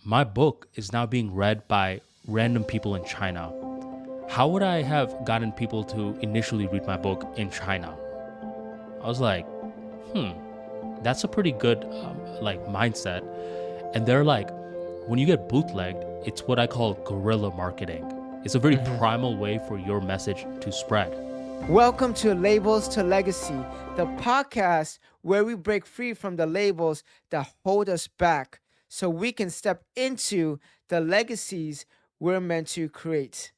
my book is now being read by random people in China. How would I have gotten people to initially read my book in China? I was like, hmm, that's a pretty good mindset. And they're like, when you get bootlegged, it's what I call guerrilla marketing. It's a very primal way for your message to spread. Welcome to Labels to Legacy, the podcast where we break free from the labels that hold us back so we can step into the legacies we're meant to create.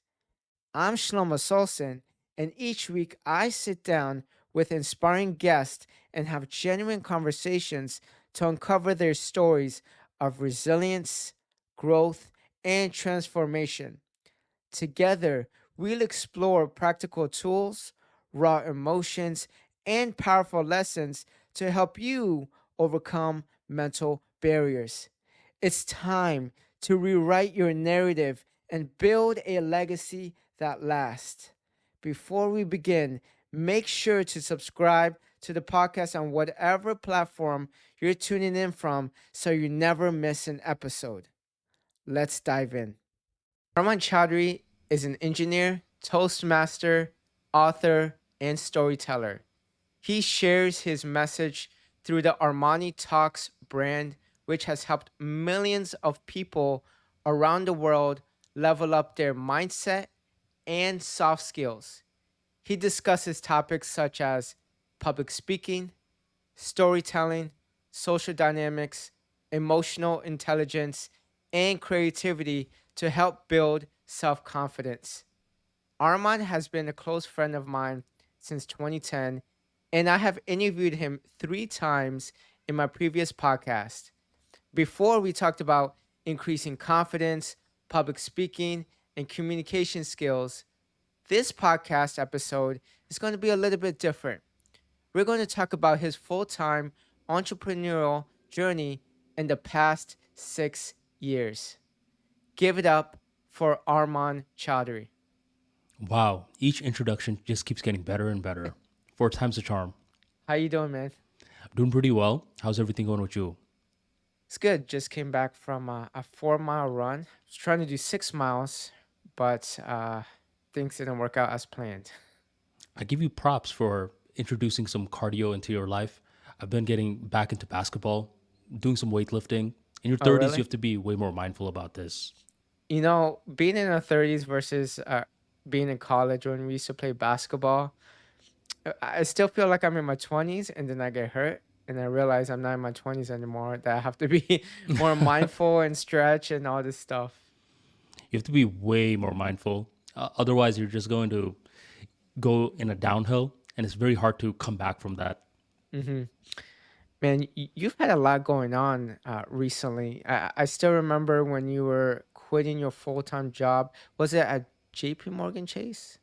I'm Shelomo Solson, and each week I sit down with inspiring guests and have genuine conversations to uncover their stories of resilience, growth, and transformation. Together, we'll explore practical tools, raw emotions, and powerful lessons to help you overcome mental barriers. It's time to rewrite your narrative and build a legacy that lasts. Before we begin, make sure to subscribe to the podcast on whatever platform you're tuning in from so you never miss an episode. Let's dive in. Arman Chowdhury is an engineer, toastmaster, author, and storyteller. He shares his message through the Armani Talks brand, which has helped millions of people around the world level up their mindset and soft skills. He discusses topics such as public speaking, storytelling, social dynamics, emotional intelligence, and creativity to help build self confidence. Arman has been a close friend of mine since 2010, and I have interviewed him 3 times in my previous podcast. Before, we talked about increasing confidence, public speaking, and communication skills. This podcast episode is going to be a little bit different. We're going to talk about his full time entrepreneurial journey in the past 6 years. Give it up for Arman Chowdhury. Wow, each introduction just keeps getting better and better. 4 times the charm. How you doing, man? I'm doing pretty well. How's everything going with you? It's good. Just came back from a 4 mile run. I was trying to do 6 miles, but things didn't work out as planned. I give you props for introducing some cardio into your life. I've been getting back into basketball, doing some weightlifting. In your Oh, 30s, you really? have to be way more mindful about this. Being in our 30s versus being in college when we used to play basketball, I still feel like I'm in my 20s and then I get hurt. And I realize I'm not in my 20s anymore, that I have to be more mindful and stretch and all this stuff. You have to be way more mindful. Otherwise, you're just going to go in a downhill, and it's very hard to come back from that. hmm Man, you've had a lot going on recently. I still remember when you were quitting your full-time job. Was it at JP Morgan Chase?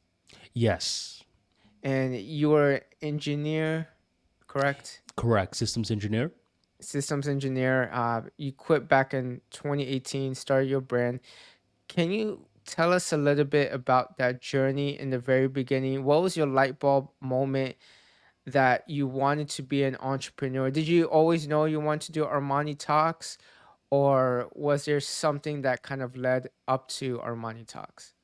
Yes, And you were engineer, correct? correct. Systems engineer. Systems engineer. You quit back in 2018, started your brand. Can you tell us a little bit about that journey in the very beginning? What was your light bulb moment that you wanted to be an entrepreneur? Did you always know you wanted to do Armani Talks, or was there something that kind of led up to Armani Talks?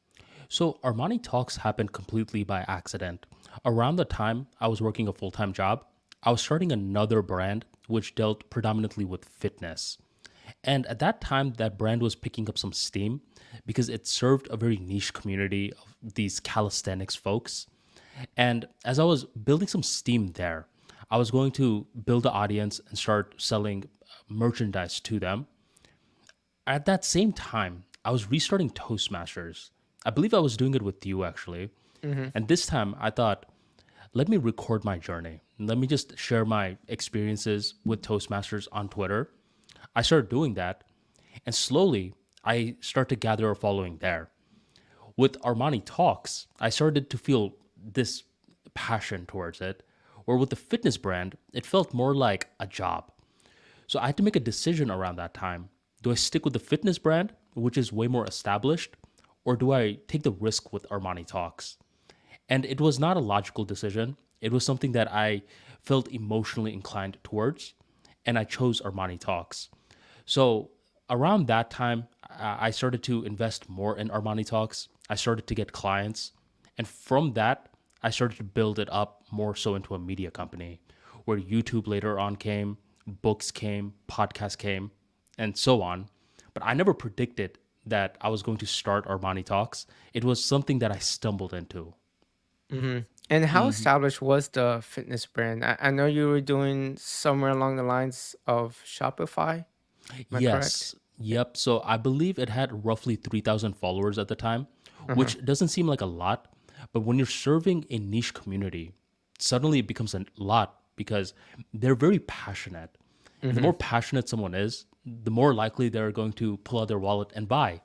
So Armani Talks happened completely by accident. Around the time I was working a full-time job, I was starting another brand which dealt predominantly with fitness. And at that time, that brand was picking up some steam because it served a very niche community of these calisthenics folks. And as I was building some steam there, I was going to build an audience and start selling merchandise to them. At that same time, I was restarting Toastmasters. I believe I was doing it with you actually. Mm-hmm. And this time I thought, let me record my journey. Let me just share my experiences with Toastmasters on Twitter. I started doing that, and slowly I started to gather a following there. With Armani Talks, I started to feel this passion towards it, or with the fitness brand, it felt more like a job. So I had to make a decision around that time. Do I stick with the fitness brand, which is way more established, or do I take the risk with Armani Talks? And it was not a logical decision. It was something that I felt emotionally inclined towards, and I chose Armani Talks. So around that time, I started to invest more in Armani Talks. I started to get clients. And from that, I started to build it up more so into a media company where YouTube later on came, books came, podcasts came, and so on. But I never predicted that I was going to start Armani Talks. It was something that I stumbled into. Hmm. And how Mhm. established was the fitness brand? I know you were doing somewhere along the lines of Shopify. Am I correct? Yes. Yep. So I believe it had roughly 3,000 followers at the time, Uh-huh. which doesn't seem like a lot. But when you're serving a niche community, suddenly it becomes a lot because they're very passionate. And the Hmm. more passionate someone is, the more likely they're going to pull out their wallet and buy.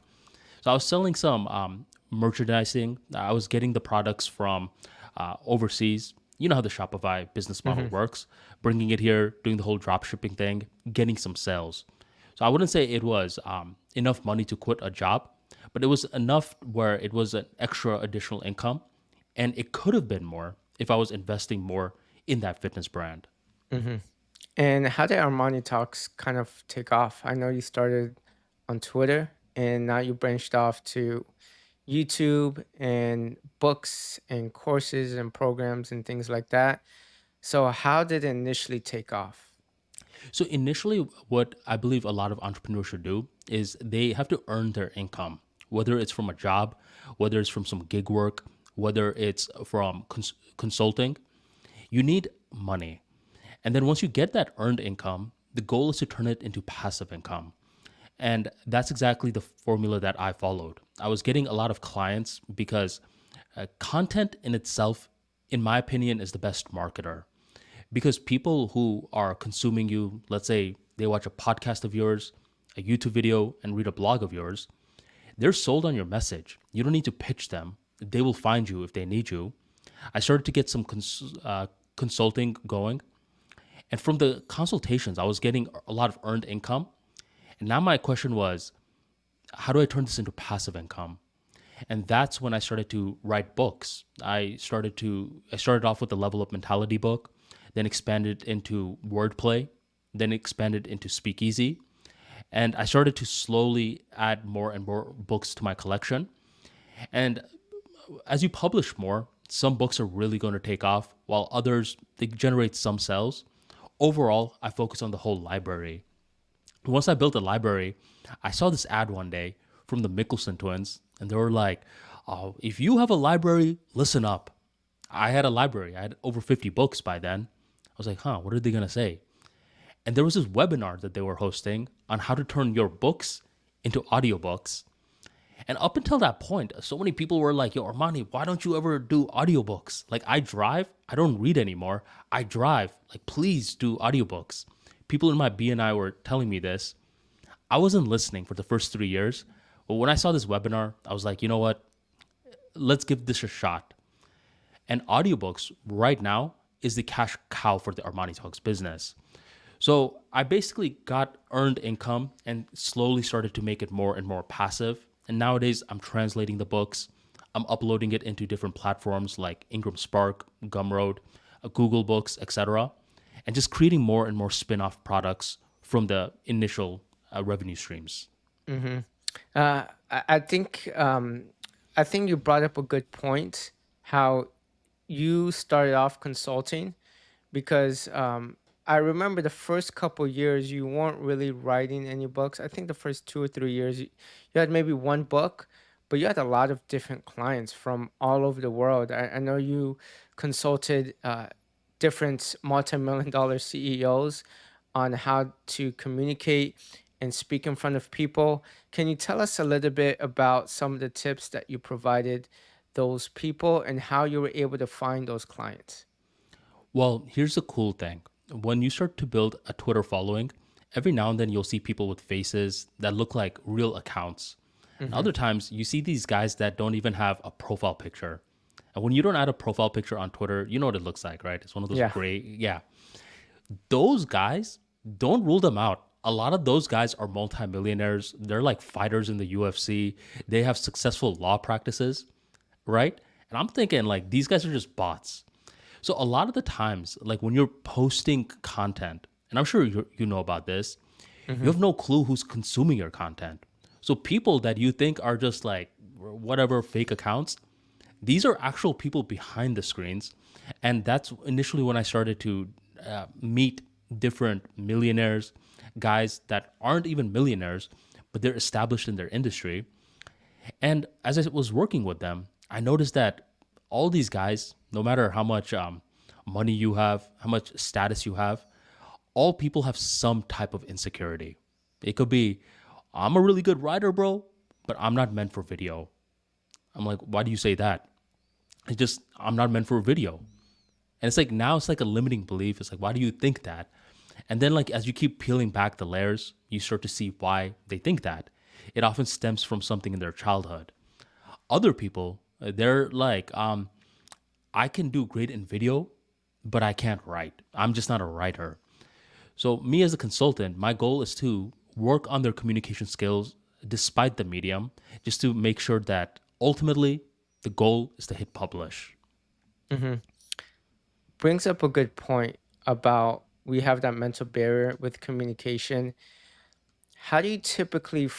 So I was selling some merchandising. I was getting the products from overseas. You know how the Shopify business model Hmm. works, bringing it here, doing the whole drop shipping thing, getting some sales. So I wouldn't say it was enough money to quit a job, but it was enough where it was an extra additional income. And it could have been more if I was investing more in that fitness brand. Hmm. And how did Armani Talks kind of take off? I know you started on Twitter and now you branched off to YouTube and books and courses and programs and things like that. So, how did it initially take off? So initially, what I believe a lot of entrepreneurs should do is they have to earn their income, whether it's from a job, whether it's from some gig work, whether it's from consulting. You need money. And then once you get that earned income, the goal is to turn it into passive income. And that's exactly the formula that I followed. I was getting a lot of clients because content in itself, in my opinion, is the best marketer. Because people who are consuming you, let's say they watch a podcast of yours, a YouTube video, and read a blog of yours, they're sold on your message. You don't need to pitch them. They will find you if they need you. I started to get some consulting going. And from the consultations, I was getting a lot of earned income. And now my question was, how do I turn this into passive income? And that's when I started to write books. I started off with the Level Up Mentality book, then expanded into wordplay, then expanded into speakeasy, and I started to slowly add more and more books to my collection. And as you publish more, some books are really going to take off, while others they generate some sales. Overall, I focus on the whole library. Once I built a library, I saw this ad one day from the Mickelson twins, and they were like, "Oh, if you have a library, listen up." I had a library. I had over 50 books by then. I was like, huh, what are they going to say? And there was this webinar that they were hosting on how to turn your books into audiobooks. And up until that point, so many people were like, yo, Armani, why don't you ever do audiobooks? Like, I drive, I don't read anymore. I drive. Like, please do audiobooks. People in my BNI were telling me this. I wasn't listening for the first 3 years. But when I saw this webinar, I was like, you know what? Let's give this a shot. And audiobooks right now is the cash cow for the Armani Talks business. So I basically got earned income and slowly started to make it more and more passive. And nowadays I'm translating the books. I'm uploading it into different platforms like Ingram Spark, Gumroad, Google Books, etc. And just creating more and more spin-off products from the initial revenue streams. Hmm. I think you brought up a good point. How you started off consulting because I remember the first couple years you weren't really writing any books. I think the first 2 or 3 years you had maybe one book, but you had a lot of different clients from all over the world. I know you consulted different multi-million dollar CEOs on how to communicate and speak in front of people. Can you tell us a little bit about some of the tips that you provided those people and how you were able to find those clients? Well, here's the cool thing. When you start to build a Twitter following, every now and then you'll see people with faces that look like real accounts. And Hmm. other times you see these guys that don't even have a profile picture. And when you don't add a profile picture on Twitter, you know what it looks like, right? It's one of those Yeah. gray, yeah. Those guys, don't rule them out. A lot of those guys are multimillionaires. They're like fighters in the UFC. They have successful law practices, right? And I'm thinking like these guys are just bots. So a lot of the times, like when you're posting content, and I'm sure you know about this, You have no clue who's consuming your content. So people that you think are just like whatever fake accounts, these are actual people behind the screens. And that's initially when I started to meet different millionaires, guys that aren't even millionaires, but they're established in their industry. And as I was working with them, I noticed that all these guys, no matter how much money you have, how much status you have, all people have some type of insecurity. It could be, I'm a really good writer, bro, but I'm not meant for video. I'm like, why do you say that? It's just, I'm not meant for video. And it's like, now it's like a limiting belief. It's like, why do you think that? And then, like, as you keep peeling back the layers, you start to see why they think that. It often stems from something in their childhood. Other people, they're like, I can do great in video, but I can't write. I'm just not a writer. So, me as a consultant, my goal is to work on their communication skills despite the medium, just to make sure that ultimately the goal is to hit publish. Brings up a good point about we have that mental barrier with communication. How do you typically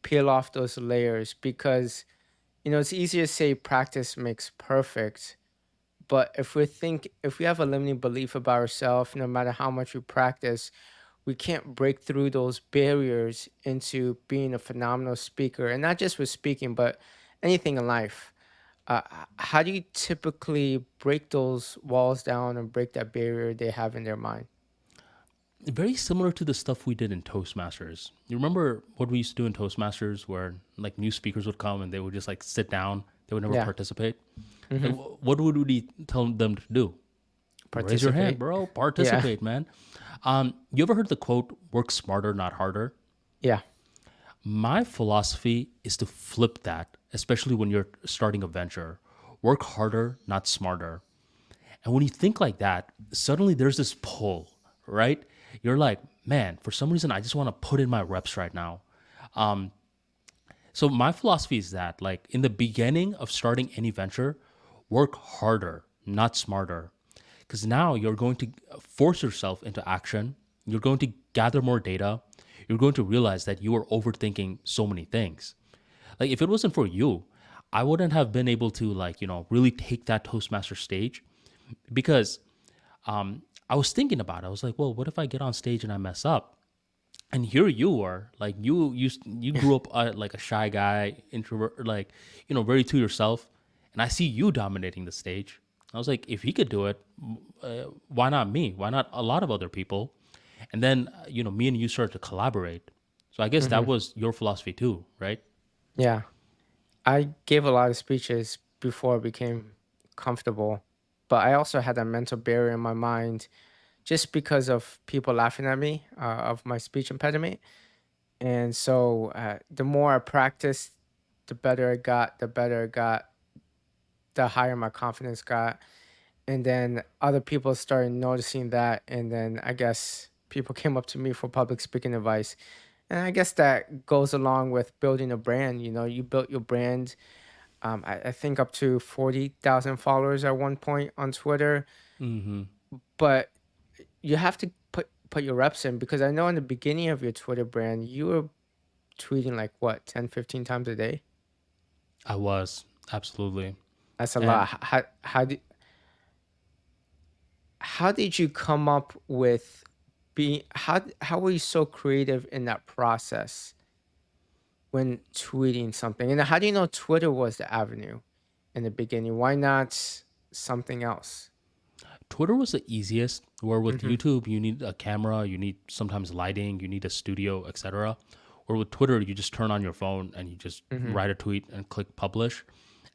peel off those layers? Because, it's easier to say practice makes perfect. But if we have a limiting belief about ourselves, no matter how much we practice, we can't break through those barriers into being a phenomenal speaker. And not just with speaking, but anything in life. How do you typically break those walls down and break that barrier they have in their mind? Very similar to the stuff we did in Toastmasters. You remember what we used to do in Toastmasters where like new speakers would come and they would just like sit down, they would never Yeah. participate? Like, what would we tell them to do? Raise your hand, Participate. bro. Yeah. Participate, man. You ever heard the quote, work smarter, not harder? Yeah. My philosophy is to flip that, especially when you're starting a venture. Work harder, not smarter. And when you think like that, suddenly there's this pull, right? You're like, man, for some reason, I just want to put in my reps right now. So my philosophy is that, like, in the beginning of starting any venture, work harder, not smarter. Because now you're going to force yourself into action. You're going to gather more data. You're going to realize that you are overthinking so many things. Like, if it wasn't for you, I wouldn't have been able to, like, really take that Toastmaster stage because I was thinking about it. I was like, well, what if I get on stage and I mess up? And here you are, like you grew up like a shy guy, introvert, like very to yourself. And I see you dominating the stage. I was like, if he could do it, why not me? Why not a lot of other people? And then me and you started to collaborate. So I guess that was your philosophy too, right? Yeah. I gave a lot of speeches before I became comfortable, but I also had a mental barrier in my mind just because of people laughing at me of my speech impediment. And so the more I practiced, the better I got, the higher my confidence got. And then other people started noticing that. And then I guess people came up to me for public speaking advice. And I guess that goes along with building a brand. You built your brand. I think up to 40,000 followers at one point on Twitter. Mm-hmm. But you have to put your reps in, because I know in the beginning of your Twitter brand, you were tweeting like what, 10, 15 times a day? I was absolutely. That's a And lot. How did you come up with being how were you so creative in that process when tweeting something? And how do you know Twitter was the avenue in the beginning? Why not something else? Twitter was the easiest. Where with Mm-hmm. YouTube, you need a camera, you need sometimes lighting, you need a studio, etc. Or with Twitter, you just turn on your phone and you just Mm-hmm. write a tweet and click publish.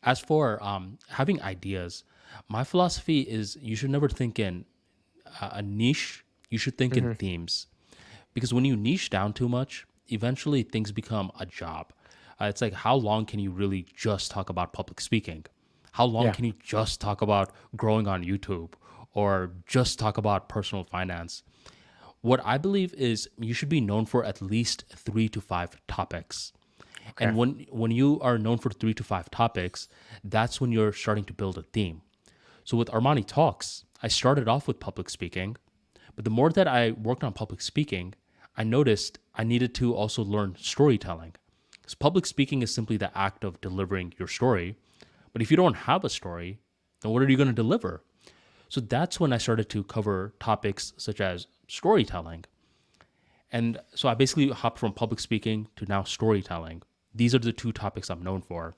As for having ideas, my philosophy is you should never think in a niche. You should think in Mm-hmm. themes, because when you niche down too much, eventually things become a job. It's like, how long can you really just talk about public speaking? How long Yeah. can you just talk about growing on YouTube or just talk about personal finance? What I believe is you should be known for at least 3 to 5 topics. Okay. And when you are known for 3 to 5 topics, that's when you're starting to build a theme. So with Armani Talks, I started off with public speaking, but the more that I worked on public speaking, I noticed I needed to also learn storytelling. Because public speaking is simply the act of delivering your story. But if you don't have a story, then what are you going to deliver? So that's when I started to cover topics such as storytelling. And so I basically hopped from public speaking to now storytelling. These are the two topics I'm known for.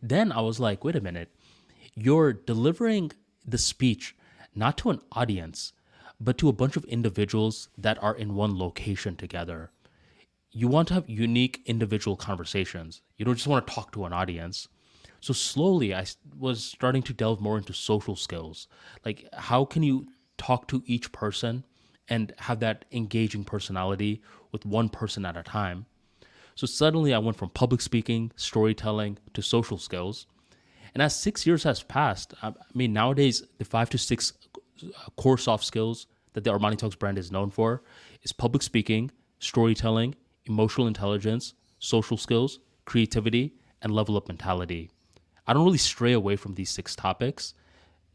Then I was like, wait a minute, you're delivering the speech not to an audience, but to a bunch of individuals that are in one location together. You want to have unique individual conversations. You don't just want to talk to an audience. So slowly, was starting to delve more into social skills. Like, how can you talk to each person and have that engaging personality with one person at a time? So suddenly, I went from public speaking, storytelling to social skills. And as 6 years has passed, I mean, nowadays, the 5 to 6 core soft skills that the Armani Talks brand is known for is public speaking, storytelling, emotional intelligence, social skills, creativity, and level up mentality. I don't really stray away from these 6 topics.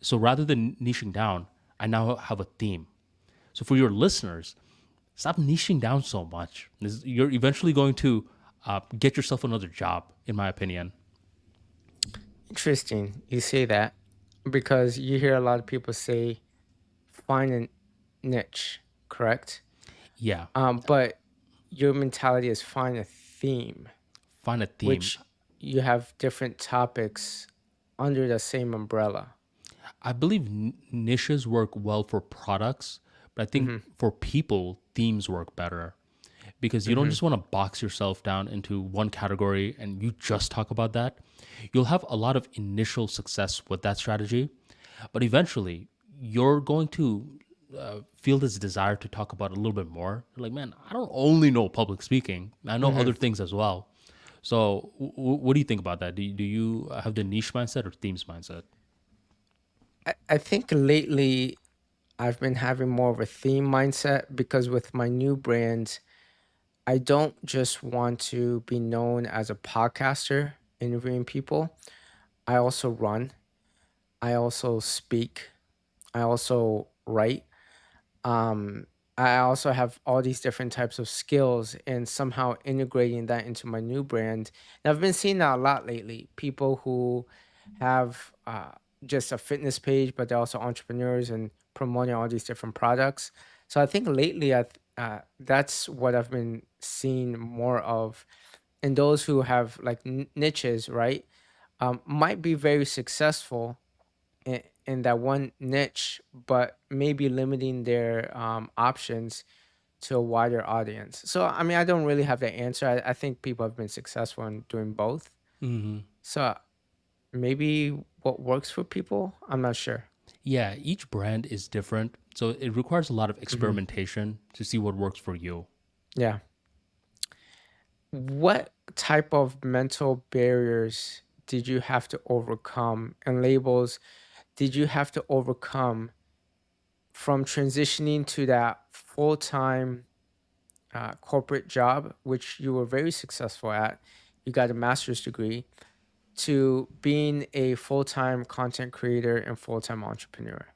So rather than niching down, I now have a theme. So for your listeners, stop niching down so much. You're eventually going to get yourself another job, in my opinion. Interesting. You say that because you hear a lot of people say find a niche, correct? Yeah, But your mentality is find a theme, find a theme. which you have different topics under the same umbrella. I believe niches work well for products, but I think for people, themes work better because you don't just want to box yourself down into one category and you just talk about that. You'll have a lot of initial success with that strategy, but eventually you're going to feel this desire to talk about it a little bit more. You're like, man, I don't only know public speaking, I know other things as well. So, what do you think about that? Do you have the niche mindset or themes mindset? I think lately I've been having more of a theme mindset because with my new brand, I don't just want to be known as a podcaster interviewing people. I also run, I also speak, I also write. Um, I also have all these different types of skills and somehow integrating that into my new brand. And I've been seeing that a lot lately. People who have just a fitness page, but they're also entrepreneurs and promoting all these different products. So I think lately, that's what I've been seeing more of. And those who have like niches, right, might be very successful in that one niche, but maybe limiting their options to a wider audience. So, I mean, I don't really have the answer. I think people have been successful in doing both. Hmm. So, maybe what works for people, I'm not sure. Yeah, each brand is different. So it requires a lot of Hmm. experimentation to see what works for you. Yeah. What type of mental barriers did you have to overcome and labels did you have to overcome from transitioning to that full time corporate job, which you were very successful at? You got a master's degree to being a full time content creator and full time entrepreneur.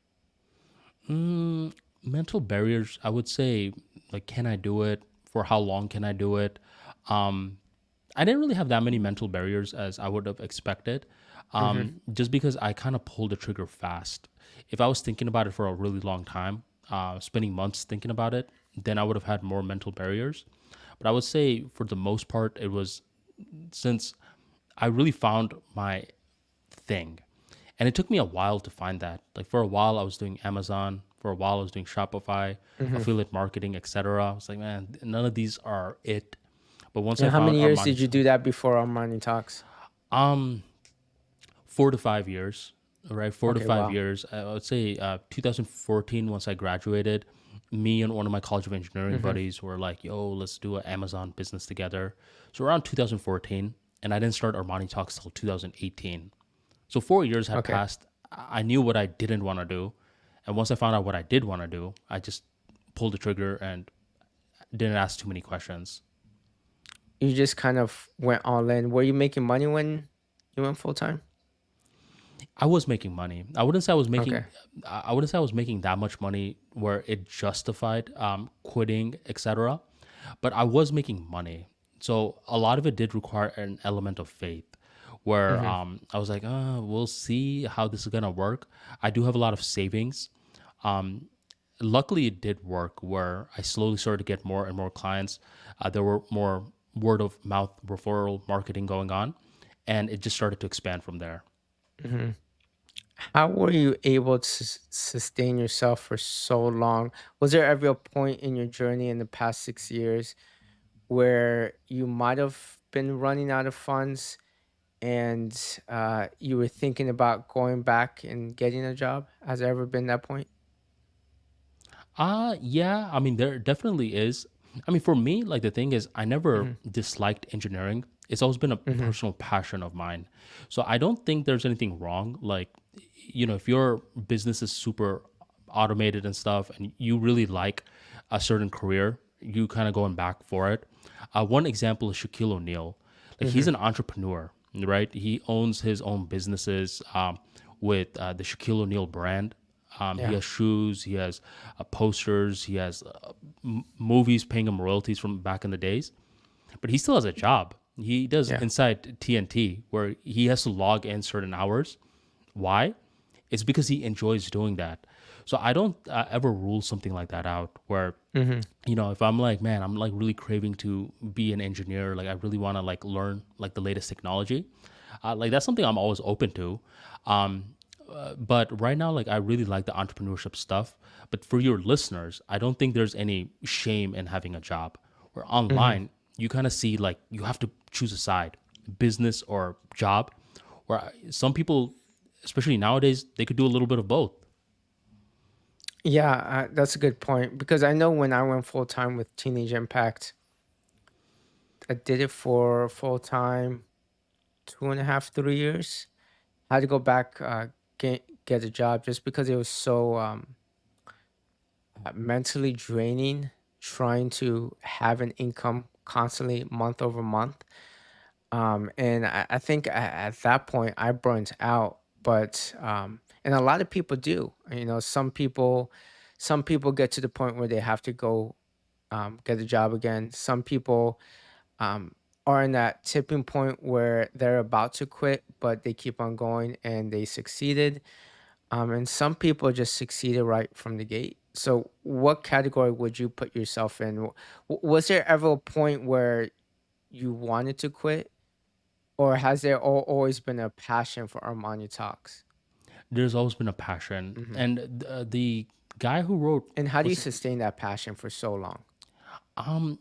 Mm, mental barriers, I would say, like, can I do it? For how long can I do it? Um, I didn't really have that many mental barriers as I would have expected, Hmm. just because I kind of pulled the trigger fast. If I was thinking about it for a really long time, spending months thinking about it, then I would have had more mental barriers. But I would say for the most part, it was since I really found my thing. And it took me a while to find that. Like for a while I was doing Amazon, for a while I was doing Shopify, Hmm. affiliate marketing, etc. I was like, man, none of these are it. But once I And how found many years did Armani, you do that before Armani Talks? um 4 to 5 years, right? Four to Okay, five wow. years. I would say 2014, once I graduated, me and one of my College of Engineering Hmm. buddies were like, yo, let's do an Amazon business together. So around 2014, and I didn't start Armani Talks till 2018. So 4 years had Okay. passed. I knew what I didn't want to do. And once I found out what I did want to do, I just pulled the trigger and didn't ask too many questions. You just kind of went all in. Were you making money when you went full time? I was making money. I wouldn't say I was making. Okay. I wouldn't say I was making that much money where it justified quitting, etc. but I was making money. So a lot of it did require an element of faith where Mm-hmm. I was like, we'll see how this is going to work. I do have a lot of savings. Um, Luckily, it did work where I slowly started to get more and more clients. There were more word of mouth referral marketing going on, and it just started to expand from there. Mm-hmm. How were you able to sustain yourself for so long? Was there ever a point in your journey in the past 6 years where you might have been running out of funds and you were thinking about going back and getting a job? Has there ever been that point? Yeah, I mean, there definitely is. I mean, for me, like the thing is, I never Mm-hmm. disliked engineering. It's always been a Mm-hmm. personal passion of mine. So I don't think there's anything wrong. Like, if your business is super automated and stuff, and you really like a certain career, you kind of going back for it. One example is Shaquille O'Neal. Like, he's Mm-hmm. an entrepreneur, right? He owns his own businesses with the Shaquille O'Neal brand. He Yeah. has shoes, he has posters, he has movies paying him royalties from back in the days. But he still has a job. He does Yeah. inside TNT where he has to log in certain hours. Why? It's because he enjoys doing that. So I don't ever rule something like that out where Mm-hmm. if I'm like, man, I'm like really craving to be an engineer, like I really want to like learn like the latest technology, like that's something I'm always open to. Um, but right now, like I really like the entrepreneurship stuff. But for your listeners, I don't think there's any shame in having a job. Where Mm-hmm. online, you kind of see like you have to choose a side, business or job. Where some people, especially nowadays, they could do a little bit of both. Yeah, that's a good point because I know when I went full time with Teenage Impact, I did it for full time 2.5, 3 years. I had to go back, get a job just because it was so mentally draining trying to have an income constantly month over month. And I think at that point I burnt out, but and a lot of people do. Some people get to the point where they have to go get a job again. Some people um, are in that tipping point where they're about to quit, but they keep on going and they succeeded. And some people just succeeded right from the gate. So, what category would you put yourself in? Was there ever a point where you wanted to quit, or has there always been a passion for Armani Talks? There's always been a passion, Hmm. and the guy who wrote And how do you was sustain that passion for so long?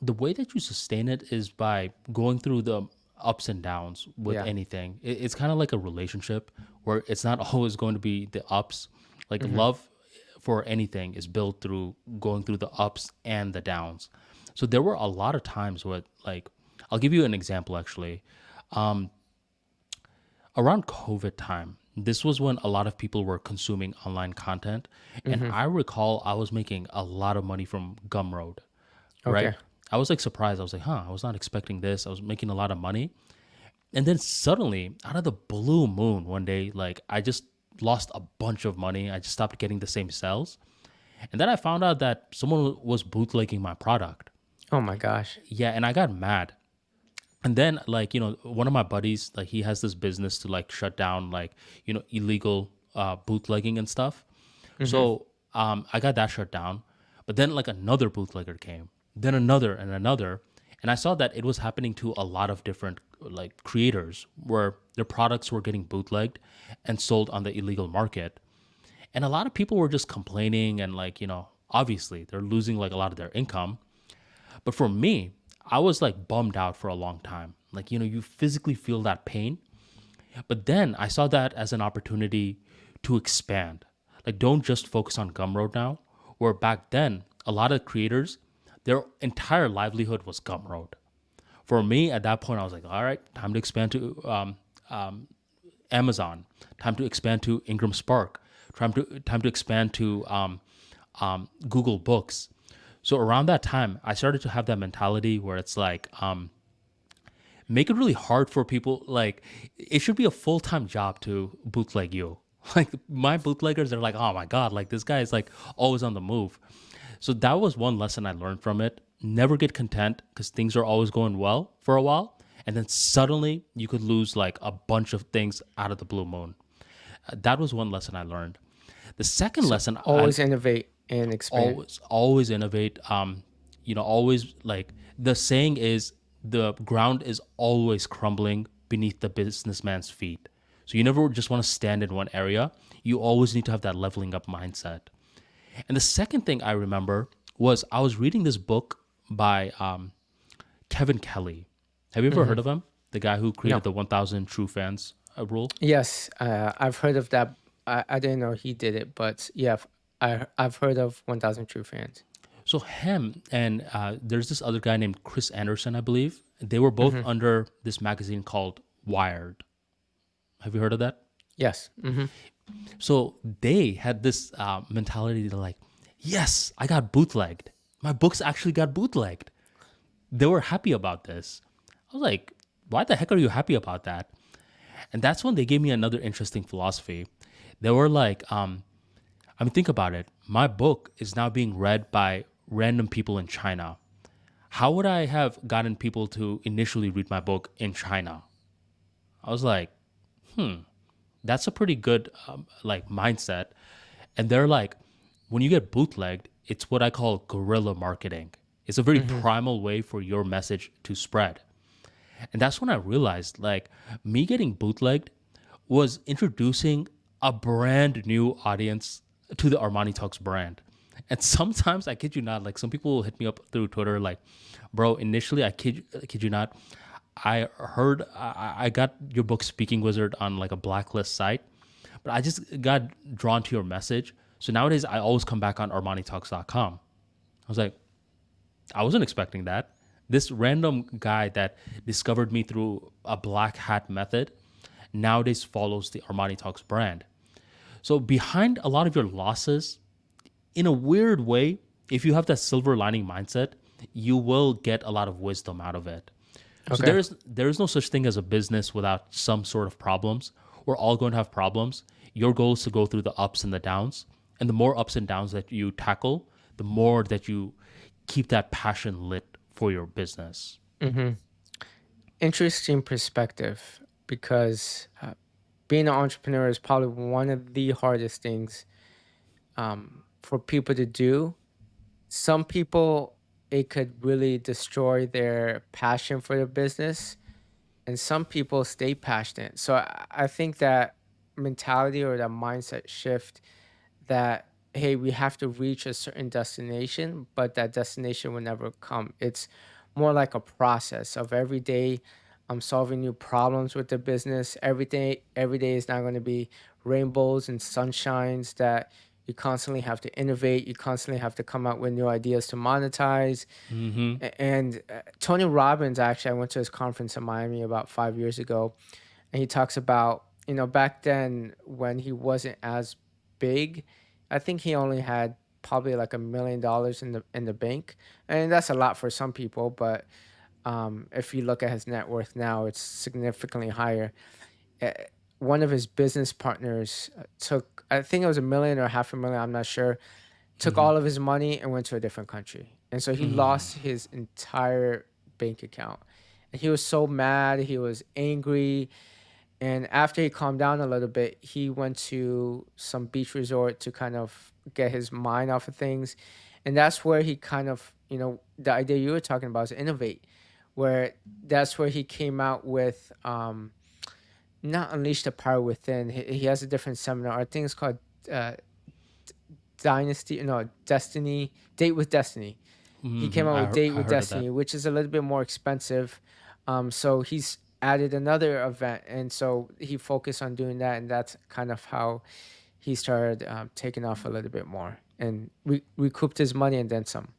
the way that you sustain it is by going through the ups and downs with Yeah. anything. It's kind of like a relationship where it's not always going to be the ups. Like Hmm. love for anything is built through going through the ups and the downs. So there were a lot of times where like I'll give you an example actually. Around COVID time, this was when a lot of people were consuming online content. And Hmm. I recall I was making a lot of money from Gumroad, right? Okay. I was like surprised. I was like, I was not expecting this. I was making a lot of money. And then suddenly, out of the blue moon, one day, like I just lost a bunch of money. I just stopped getting the same sales. And then I found out that someone was bootlegging my product. Oh my gosh. Yeah, and I got mad. And then like, one of my buddies, like he has this business to like shut down like, illegal bootlegging and stuff. Hmm. So I got that shut down. But then like another bootlegger came, then another and another. And I saw that it was happening to a lot of different like creators where their products were getting bootlegged and sold on the illegal market. And a lot of people were just complaining and like, obviously they're losing like a lot of their income. But for me, I was like bummed out for a long time. Like, you physically feel that pain. But then I saw that as an opportunity to expand. Like, don't just focus on Gumroad now, where back then, a lot of creators, their entire livelihood was Gumroad. For me, at that point, I was like, all right, time to expand to Amazon, time to expand to Ingram Spark, time to expand to Google Books. So around that time, I started to have that mentality where it's like, make it really hard for people. Like, it should be a full time job to bootleg you. Like my bootleggers, they're like, oh my god, like this guy is like always on the move. So that was one lesson I learned from it. never get content because things are always going well for a while. And then suddenly you could lose like a bunch of things out of the blue moon. That was one lesson I learned. The second So lesson I always innovate and expand. always innovate. Always like the saying is the ground is always crumbling beneath the businessman's feet. So you never just want to stand in one area. You always need to have that leveling up mindset. And the second thing I remember was I was reading this book by Kevin Kelly. Have you ever Hmm. heard of him? The guy who created No. the 1,000 True Fans rule. Yes, I've heard of that. I didn't know he did it, but yeah, I've heard of 1,000 True Fans. So him and there's this other guy named Chris Anderson, I believe. They were both Hmm. under this magazine called Wired. Have you heard of that? Yes. Hmm. So they had this mentality to like, yes, I got bootlegged. My books actually got bootlegged. They were happy about this. I was like, why the heck are you happy about that? And that's when they gave me another interesting philosophy. They were like, think about it. My book is now being read by random people in China. How would I have gotten people to initially read my book in China? I was like, that's a pretty good like mindset. And they're like, when you get bootlegged, it's what I call guerrilla marketing. It's a very Hmm. primal way for your message to spread. And that's when I realized like me getting bootlegged was introducing a brand new audience to the Armani Talks brand. And sometimes I kid you not, like some people will hit me up through Twitter, like, bro, initially I kid you not, I got your book Speaking Wizard on like a blacklist site, but I just got drawn to your message. So nowadays I always come back on ArmaniTalks.com. I was like, I wasn't expecting that. This random guy that discovered me through a black hat method nowadays follows the Armani Talks brand. So behind a lot of your losses, in a weird way, if you have that silver lining mindset, you will get a lot of wisdom out of it. So Okay. there is no such thing as a business without some sort of problems. We're all going to have problems. Your goal is to go through the ups and the downs. And the more ups and downs that you tackle, the more that you keep that passion lit for your business. Hmm. Interesting perspective because being an entrepreneur is probably one of the hardest things for people to do. Some people, it could really destroy their passion for the business, and some people stay passionate. So I think that mentality or that mindset shift that, hey, we have to reach a certain destination, but that destination will never come. It's more like a process of every day I'm solving new problems with the business. Every day is not going to be rainbows and sunshines that you constantly have to innovate. You constantly have to come out with new ideas to monetize. Mm-hmm. And Tony Robbins, actually, I went to his conference in Miami about 5 years ago, and he talks about, back then when he wasn't as big, I think he only had probably like $1 million in the bank, and that's a lot for some people. But if you look at his net worth now, it's significantly higher. Uh, One of his business partners took, I think it was 1 million or half a million, I'm not sure, took Mm-hmm. all of his money and went to a different country. And so he lost his entire bank account. And he was so mad, he was angry. And after he calmed down a little bit, he went to some beach resort to kind of get his mind off of things. And that's where he kind of, the idea you were talking about is innovate, where that's where he came out with not Unleash the Power Within. He has a different seminar. I think it's called uh, Dynasty, no, Destiny, Date with Destiny. He came Mm-hmm. out with Date I with heard of that. Destiny, which is a little bit more expensive. So he's added another event, and so he focused on doing that, and that's kind of how he started taking off a little bit more and recouped his money and then some.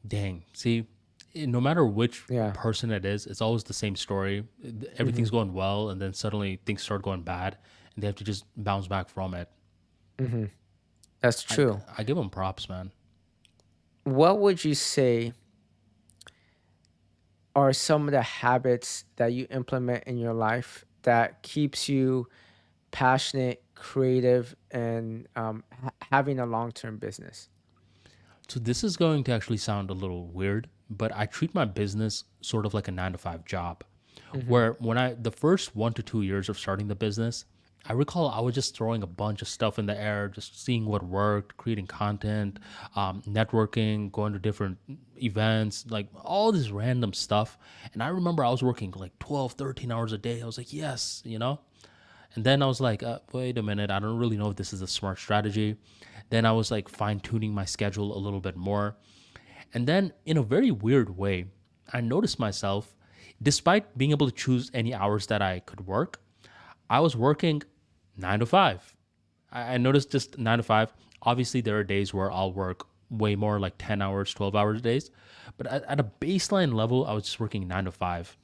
Dang. See, no matter which Yeah. person it is, it's always the same story. Hmm. Everything's going well, and then suddenly things start going bad, and they have to just bounce back from it. Hmm. That's I true. I give them props, man. What would you say are some of the habits that you implement in your life that keeps you passionate, creative, and having a long term business? So this is going to actually sound a little weird, but I treat my business sort of like a 9 to 5 job. Mm-hmm. Where when the first 1 to 2 years of starting the business, I recall I was just throwing a bunch of stuff in the air, just seeing what worked, creating content, networking, going to different events, like all this random stuff. And I remember I was working like 12, 13 hours a day. I was like, yes, you know? And then I was like, wait a minute, I don't really know if this is a smart strategy. Then I was like fine tuning my schedule a little bit more. And then, in a very weird way, I noticed myself, despite being able to choose any hours that I could work, I was working 9 to 5. I noticed just 9 to 5. Obviously, there are days where I'll work way more, like 10 hours, 12 hours days. But at a baseline level, I was just working 9 to 5.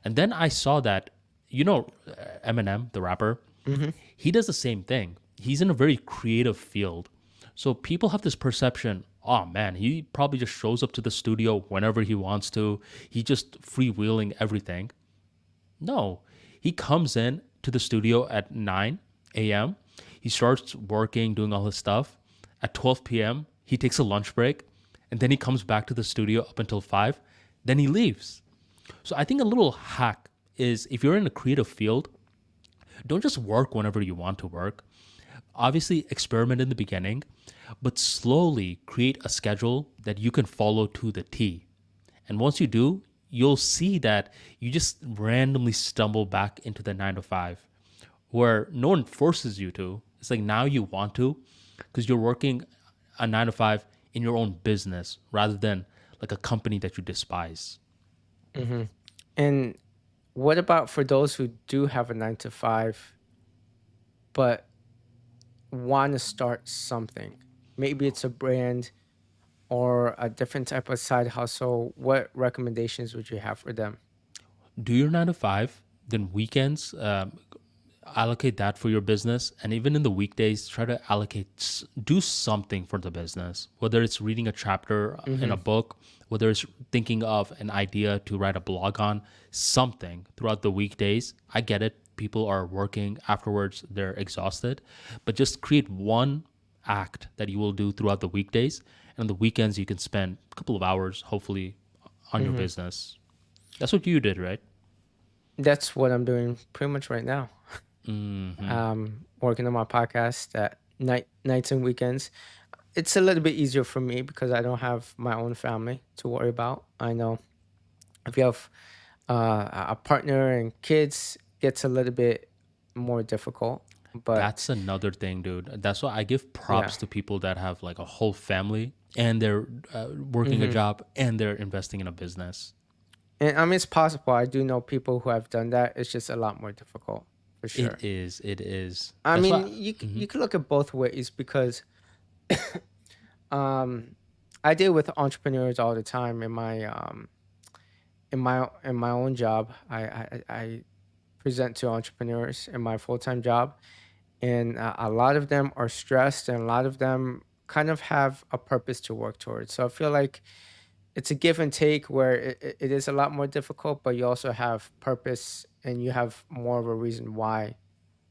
And then I saw that, Eminem, the rapper, Mm-hmm. he does the same thing. He's in a very creative field. So people have this perception, oh man, he probably just shows up to the studio whenever he wants to. He just freewheeling everything. No, he comes in to the studio at 9 a.m. He starts working, doing all his stuff. At 12 p.m., he takes a lunch break and then he comes back to the studio up until 5. Then he leaves. So I think a little hack is if you're in a creative field, don't just work whenever you want to work. Obviously, experiment in the beginning, but slowly create a schedule that you can follow to the T. And once you do, you'll see that you just randomly stumble back into the 9 to 5 where no one forces you to. It's like now you want to because you're working a 9 to 5 in your own business rather than like a company that you despise. Mm-hmm. And what about for those who do have a 9 to 5, but want to start something? Maybe it's a brand or a different type of side hustle. What recommendations would you have for them? Do your 9 to 5, then weekends, allocate that for your business. And even in the weekdays, try to do something for the business, whether it's reading a chapter in Mm-hmm. a book, whether it's thinking of an idea to write a blog on, something throughout the weekdays. I get it. People are working afterwards, they're exhausted, but just create one act that you will do throughout the weekdays. And on the weekends, you can spend a couple of hours, hopefully, on your Mm-hmm. business. That's what you did, right? That's what I'm doing pretty much right now. Hmm. Working on my podcast at nights and weekends. It's a little bit easier for me because I don't have my own family to worry about. I know if you have a partner and kids, gets a little bit more difficult. But That's another thing, dude. That's why I give yeah. props to people that have like a whole family and they're working a Hmm. job and they're investing in a business. And I mean, it's possible. I do know people who have done that. It's just a lot more difficult for It sure. is. It is. I That's mean, why. you Mhm. could look at both ways because um, I deal with entrepreneurs all the time in my own job. I present to entrepreneurs in my full time job, and a lot of them are stressed, and a lot of them kind of have a purpose to work towards. So I feel like it's a give and take where it is a lot more difficult, but you also have purpose and you have more of a reason why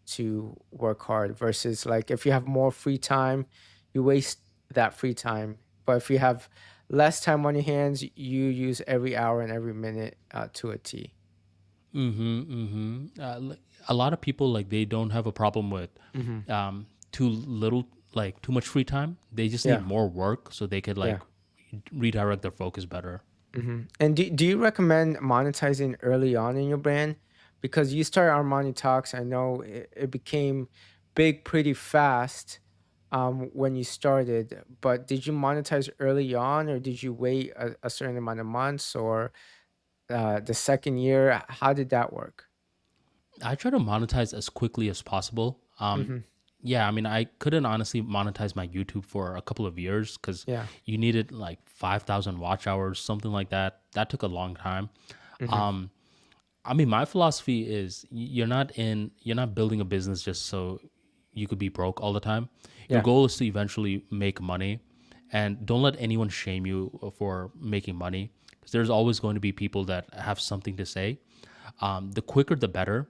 to work hard versus like if you have more free time, you waste that free time. But if you have less time on your hands, you use every hour and every minute to a T. A lot of people like they don't have a problem with Mm-hmm. too little, like too much free time. They just need Yeah, more work so they could like yeah. redirect their focus better. And do you recommend monetizing early on in your brand? Because you started Armani Talks, I know it became big pretty fast when you started, but did you monetize early on or did you wait a certain amount of months or the second year? How did that work? I try to monetize as quickly as possible. Mm-hmm. Yeah, I mean, I couldn't honestly monetize my YouTube for a couple of years because Yeah. you needed like 5,000 watch hours, something like that. That took a long time. Mm-hmm. Um, I mean, my philosophy is you're not building a business just so you could be broke all the time. Your Yeah. goal is to eventually make money, and don't let anyone shame you for making money because there's always going to be people that have something to say. The quicker, the better.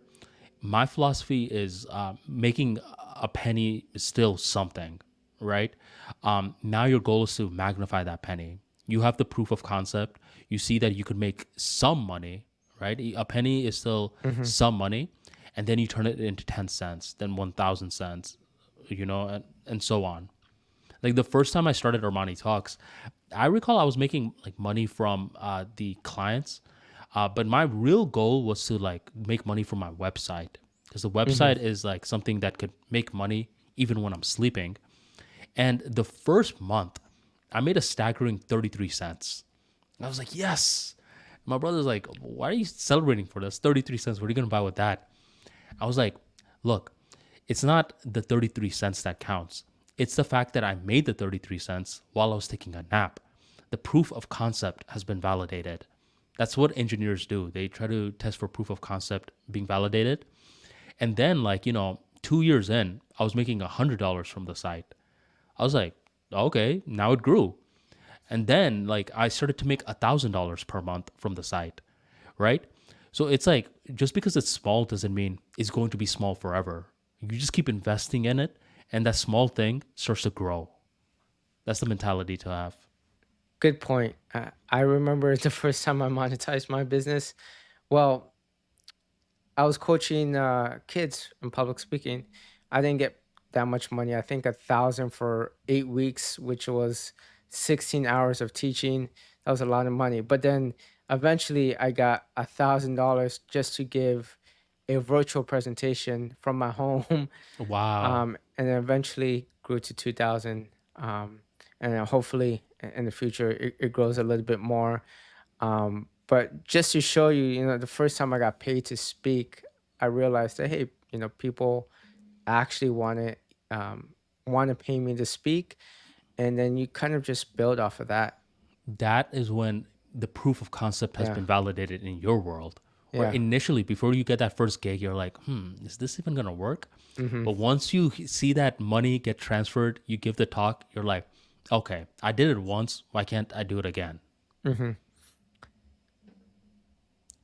My philosophy is making a penny is still something, right? Now your goal is to magnify that penny. You have the proof of concept. You see that you could make some money, right? A penny is still Mm-hmm. some money, and then you turn it into 10 cents, then 1,000 cents, and so on. Like the first time I started Armani Talks, I recall I was making like money from the clients, but my real goal was to like make money from my website, because the Mm-hmm. website is like something that could make money even when I'm sleeping. And the first month, I made a staggering 33 cents. I was like, yes. My brother's like, why are you celebrating for this? 33 cents. What are you going to buy with that? I was like, look, it's not the 33 cents that counts. It's the fact that I made the 33 cents while I was taking a nap. The proof of concept has been validated. That's what engineers do. They try to test for proof of concept being validated. And then, like, 2 years in, I was making $100 from the site. I was like, okay, now it grew. And then, like, I started to make $1,000 per month from the site, right? So it's like, just because it's small doesn't mean it's going to be small forever. You just keep investing in it, and that small thing starts to grow. That's the mentality to have. Good point. I remember the first time I monetized my business. Well, I was coaching kids in public speaking. I didn't get that much money. I think 1,000 for 8 weeks, which was 16 hours of teaching. That was a lot of money. But then eventually I got $1,000 just to give a virtual presentation from my home. Wow. And then eventually grew to 2,000. And then hopefully in the future it grows a little bit more. But just to show you, the first time I got paid to speak, I realized that hey, people actually want to pay me to speak, and then you kind of just build off of that. That is when the proof of concept has Yeah, been validated in your world. Where yeah. initially, before you get that first gig, you're like, is this even going to work? Mm-hmm. But once you see that money get transferred, you give the talk, you're like, okay, I did it once. Why can't I do it again? Mm-hmm.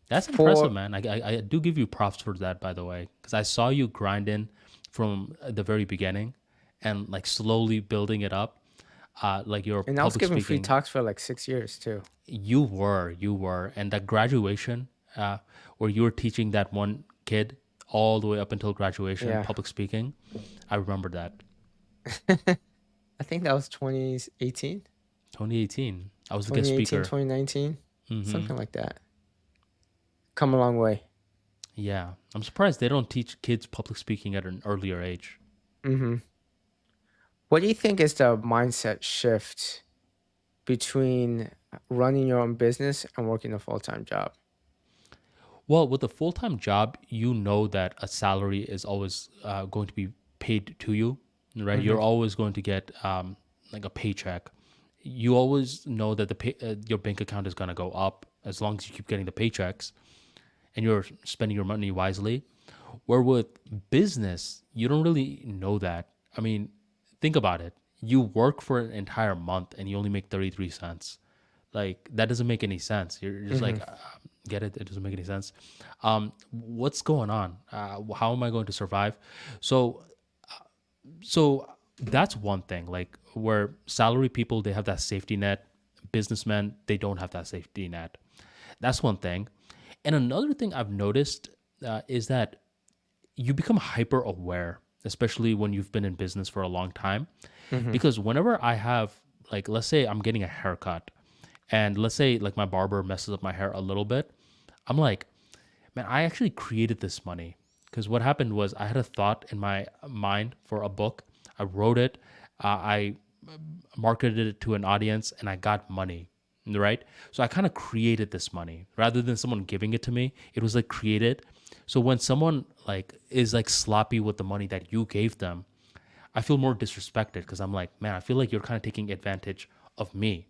That's impressive, For man. I do give you props for that, by the way, because I saw you grinding from the very beginning and like slowly building it up. Like your and I was public giving free speaking, talks for like 6 years too. you were, and that graduation, where you were teaching that one kid all the way up until graduation, Yeah. public speaking. I remember that. I think that was 2018, 2018, I was the guest 2018, speaker. 2019, Hmm. something like that. Come a long way. Yeah, I'm surprised they don't teach kids public speaking at an earlier age. Mm-hmm. What do you think is the mindset shift between running your own business and working a full-time job? Well, with a full time job, you know that a salary is always going to be paid to you, right? Mm-hmm. You're always going to get like a paycheck. You always know that your bank account is going to go up as long as you keep getting the paychecks and you're spending your money wisely. Where with business, you don't really know that. I mean, think about it. You work for an entire month and you only make 33 cents. Like, that doesn't make any sense. You're just Mm-hmm. like, get it? It doesn't make any sense. What's going on? How am I going to survive? So, so that's one thing. Like, where salary people, they have that safety net. Businessmen, they don't have that safety net. That's one thing. And another thing I've noticed is that you become hyper aware, especially when you've been in business for a long time. Mm-hmm. Because whenever I have, like, let's say I'm getting a haircut, and let's say like my barber messes up my hair a little bit, I'm like, man, I actually created this money. Because what happened was I had a thought in my mind for a book. I wrote it, I marketed it to an audience, and I got money. Right. So I kind of created this money rather than someone giving it to me. It was like created. So when someone like is like sloppy with the money that you gave them, I feel more disrespected because I'm like, man, I feel like you're kind of taking advantage of me.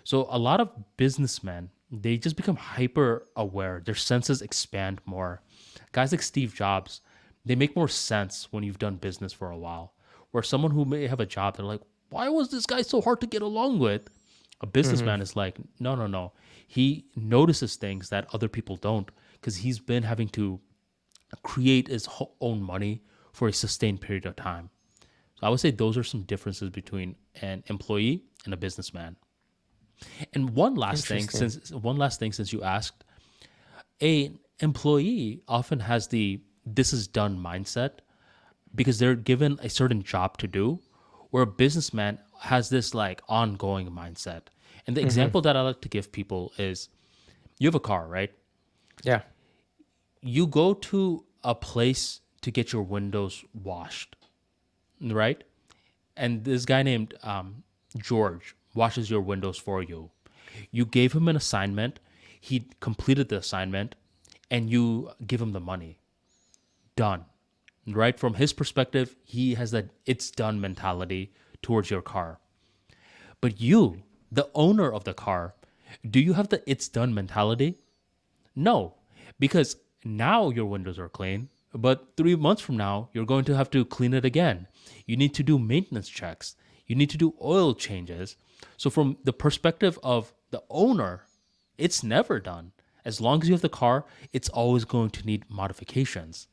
So a lot of businessmen, they just become hyper aware. Their senses expand more. Guys like Steve Jobs, they make more sense when you've done business for a while. Where someone who may have a job, they're like, why was this guy so hard to get along with? A Mm-hmm. businessman is like, no, no, no. He notices things that other people don't because he's been having to create his own money for a sustained period of time. So I would say those are some differences between an employee and a businessman. And Interesting. one last thing since you asked, a employee often has the this is done mindset because they're given a certain job to do, where a businessman has this like ongoing mindset. And the Mm-hmm. example that I like to give people is you have a car, right? Yeah. You go to a place to get your windows washed, right? And this guy named George washes your windows for you. You gave him an assignment, he completed the assignment, and you give him the money. Done. Right? From his perspective, he has that it's done mentality towards your car. But you, the owner of the car, do you have the it's done mentality? No, because now your windows are clean, but 3 months from now, you're going to have to clean it again. You need to do maintenance checks, you need to do oil changes. So, from the perspective of the owner, it's never done. As long as you have the car, it's always going to need modifications.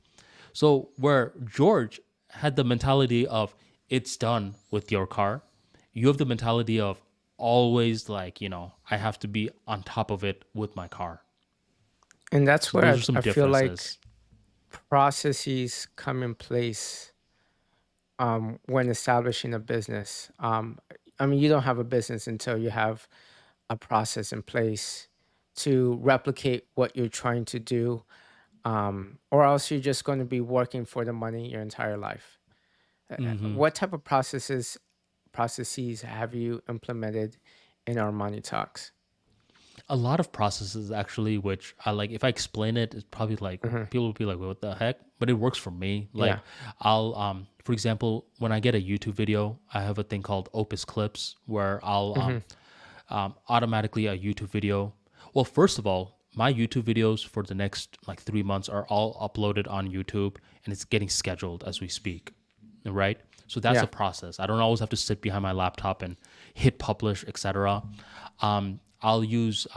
So, where George had the mentality of it's done with your car, you have the mentality of always like, I have to be on top of it with my car. And that's So where those are some I feel like differences. processes come in place when establishing a business. I mean, you don't have a business until you have a process in place to replicate what you're trying to do, or else you're just going to be working for the money your entire life. Hmm. What type of processes have you implemented in Armani Talks? A lot of processes actually, which I like. If I explain it, it's probably like Hmm. people will be like, "What the heck?" But it works for me. Like, Yeah. I'll, for example, when I get a YouTube video, I have a thing called Opus Clips where I'll Hmm. automatically a YouTube video. Well, first of all, my YouTube videos for the next like 3 months are all uploaded on YouTube, and it's getting scheduled as we speak, right? So that's a Yeah. process. I don't always have to sit behind my laptop and hit publish, etc. I'll use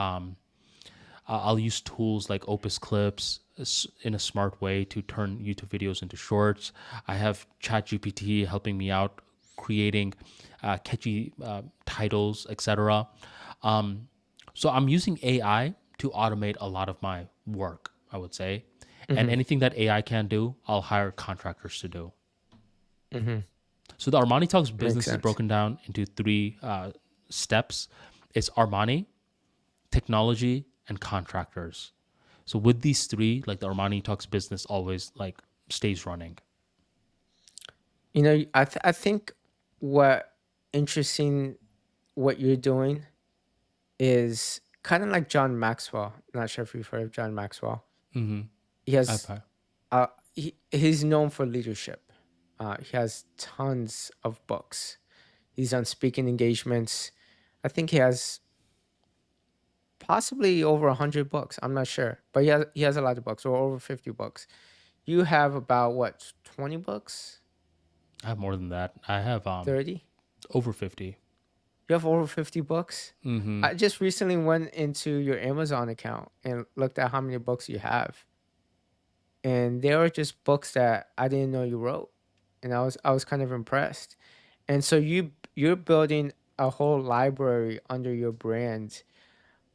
I'll use tools like Opus Clips in a smart way to turn YouTube videos into shorts. I have ChatGPT helping me out creating catchy titles, etc. Um, so I'm using AI to automate a lot of my work, I would say. And Hmm. anything that AI can do, I'll hire contractors to do. Hmm. So the Armani Talks Makes business is sense. broken down into three steps. It's Armani, technology, and contractors. So with these three, like the Armani Talks business always like stays running. I think what interesting what you're doing is kind of like John Maxwell. Not sure if you've heard of John Maxwell. Mm-hmm. He has Okay. he's known for leadership. He has tons of books. He's on speaking engagements. I think he has possibly over 100 books. I'm not sure, but he has a lot of books, or over 50 books. You have about what, 20 books? I have more than that. I have 30? over 50. You have over 50 books? Mm-hmm. I just recently went into your Amazon account and looked at how many books you have. And they were just books that I didn't know you wrote. And I was kind of impressed. And so you're building a whole library under your brand.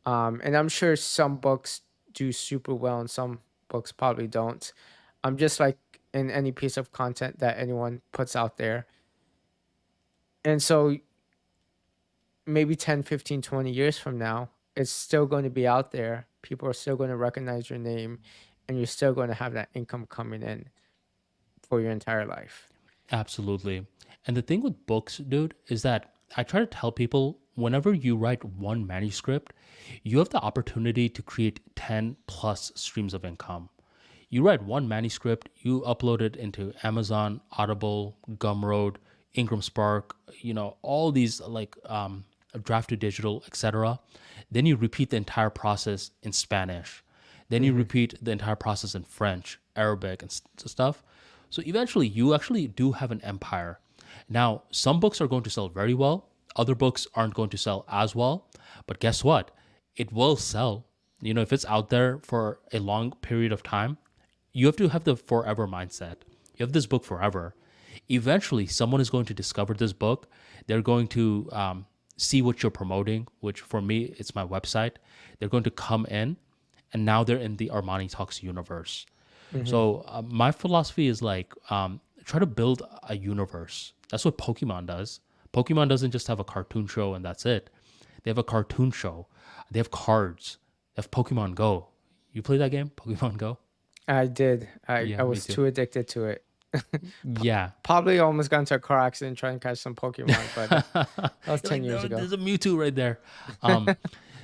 And I'm sure some books do super well and some books probably don't. Just like in any piece of content that anyone puts out there. And so maybe 10, 15, 20 years from now, it's still going to be out there. People are still going to recognize your name and you're still going to have that income coming in for your entire life. Absolutely. And the thing with books, dude, is that I try to tell people whenever you write one manuscript, you have the opportunity to create 10 plus streams of income. You write one manuscript, you upload it into Amazon, Audible, Gumroad, Ingram Spark, all these like draft to digital, etc. Then you repeat the entire process in Spanish. Then you Hmm. repeat the entire process in French, Arabic, and stuff. So eventually, you actually do have an empire. Now, some books are going to sell very well, other books aren't going to sell as well. But guess what? It will sell. If it's out there for a long period of time, you have to have the forever mindset. You have this book forever. Eventually, someone is going to discover this book. They're going to see what you're promoting, which for me, it's my website. They're going to come in, and now they're in the Armani Talks universe. Mm-hmm. So my philosophy is like try to build a universe. That's what Pokemon does. Pokemon doesn't just have a cartoon show and that's it. They have a cartoon show. They have cards. They have Pokemon Go. You play that game, Pokemon Go? I did. I Yeah, me was too. too addicted to it. Yeah. Probably almost got into a car accident trying to catch some Pokemon, but that was You're 10 like, years no, ago. there's a Mewtwo right there. Um,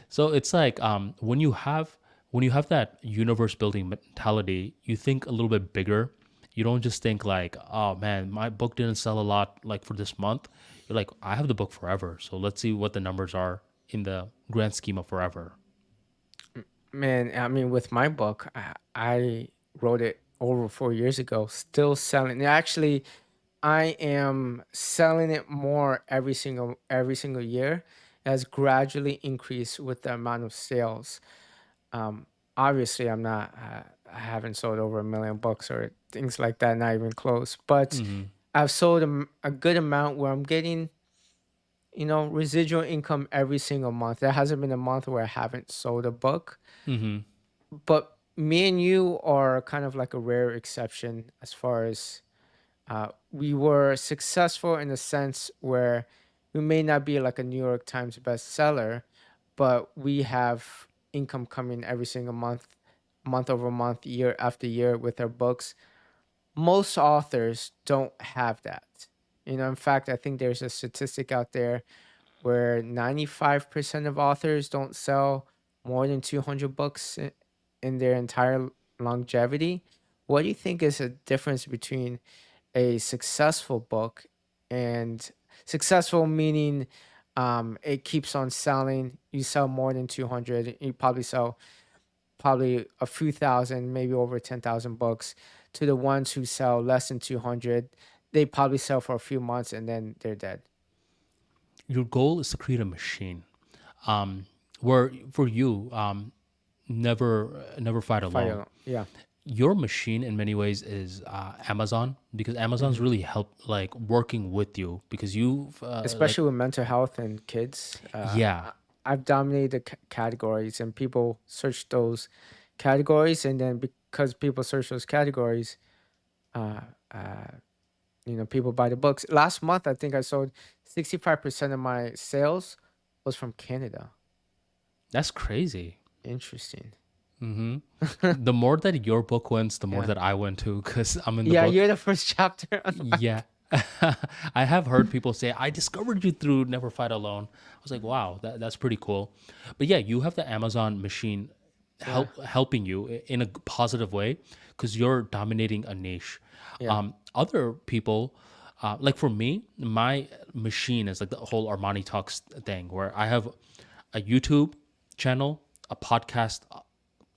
so it's like when you have that universe building mentality, you think a little bit bigger. You don't just think like, oh man, my book didn't sell a lot like for this month. You're like, I have the book forever, so let's see what the numbers are in the grand scheme of forever. Man, I mean, with my book, I wrote it over 4 years ago, still selling. Actually, I am selling it more every single year. It has gradually increased with the amount of sales. Um, Obviously, I haven't sold over 1 million books or things like that, not even close. But Mm-hmm. I've sold a good amount where I'm getting, residual income every single month. There hasn't been a month where I haven't sold a book. Mm-hmm. But me and you are kind of like a rare exception as far as we were successful in a sense where we may not be like a New York Times bestseller, but we have income coming every single month, month over month, year after year with our books. Most authors don't have that. In fact, I think there's a statistic out there where 95% of authors don't sell more than 200 books in their entire longevity. What do you think is the difference between a successful book and successful meaning it keeps on selling, you sell more than 200, you probably sell probably a few thousand, maybe over 10,000 books, to the ones who sell less than 200, they probably sell for a few months and then they're dead. Your goal is to create a machine. Where for you, never fight alone. Fire, yeah. Your machine in many ways is Amazon because Amazon's Hmm. really help like working with you because you like Especially with mental health and kids. yeah, I've dominated the categories, and people search those categories, and then because people search those categories, uh, uh, people buy the books. Last month, I think I sold 65% of my sales was from Canada. that's crazy. Interesting. Hmm. The more that your book wins, the more Yeah. that I win too because I'm in the Yeah, book. you're the first chapter on my Yeah. I have heard people say, I discovered you through Never Fight Alone. I was like, wow, that's pretty cool. But yeah, you have the Amazon machine yeah. helping you in a positive way because you're dominating a niche. Yeah. Other people, like for me, my machine is like the whole Armani Talks thing where I have a YouTube channel, a podcast,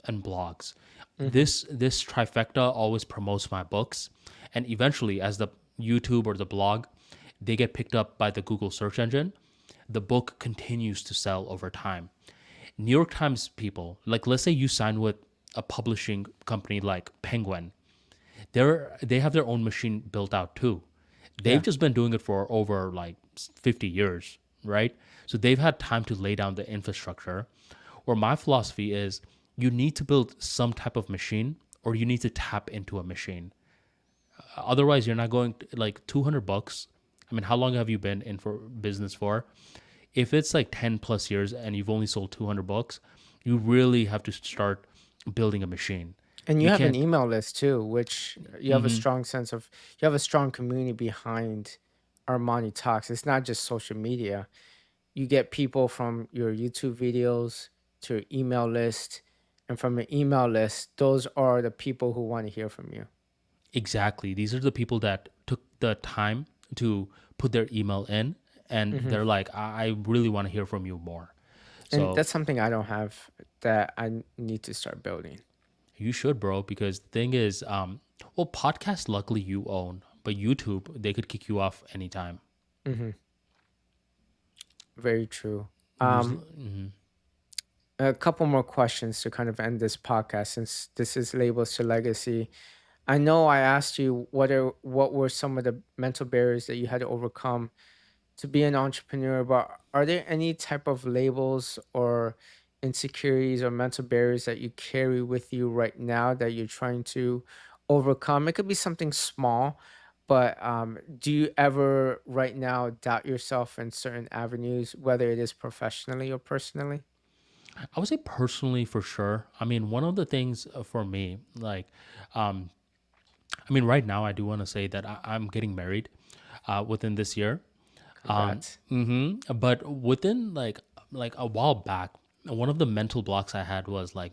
and blogs. Hmm. This trifecta always promotes my books, and eventually, as the YouTube or the blog, they get picked up by the Google search engine. The book continues to sell over time. New York Times people, like let's say you sign with a publishing company like Penguin, they have their own machine built out too. They've Yeah. just been doing it for over like 50 years, right? So they've had time to lay down the infrastructure. Or my philosophy is you need to build some type of machine or you need to tap into a machine. Otherwise, you're not going to, like 200 bucks. I mean, how long have you been in for business for? If it's like 10 plus years and you've only sold 200 books, you really have to start building a machine. And you You have an can't. email list too, which you have a Mhm. strong sense of, you have a strong community behind Armani Talks. It's not just social media. You get people from your YouTube videos to your email list. And from your email list, those are the people who want to hear from you. Exactly. These are the people that took the time to put their email in and Hmm. they're like, I really want to hear from you more. And So that's something I don't have that I need to start building. you should, bro, because the thing is, well, podcast luckily you own, but YouTube, they could kick you off anytime. Hmm. Very true. Usually, Um, a couple more questions to kind of end this podcast since this is labels to legacy. I know I asked you what were some of the mental barriers that you had to overcome to be an entrepreneur, but are there any type of labels or insecurities or mental barriers that you carry with you right now that you're trying to overcome? It could be something small, but do you ever right now doubt yourself in certain avenues, whether it is professionally or personally? I would say personally for sure. I mean, one of the things for me, like, um, I mean, right now I do want to say that I'm getting married within this year. Congrats. But within like a while back, one of the mental blocks I had was like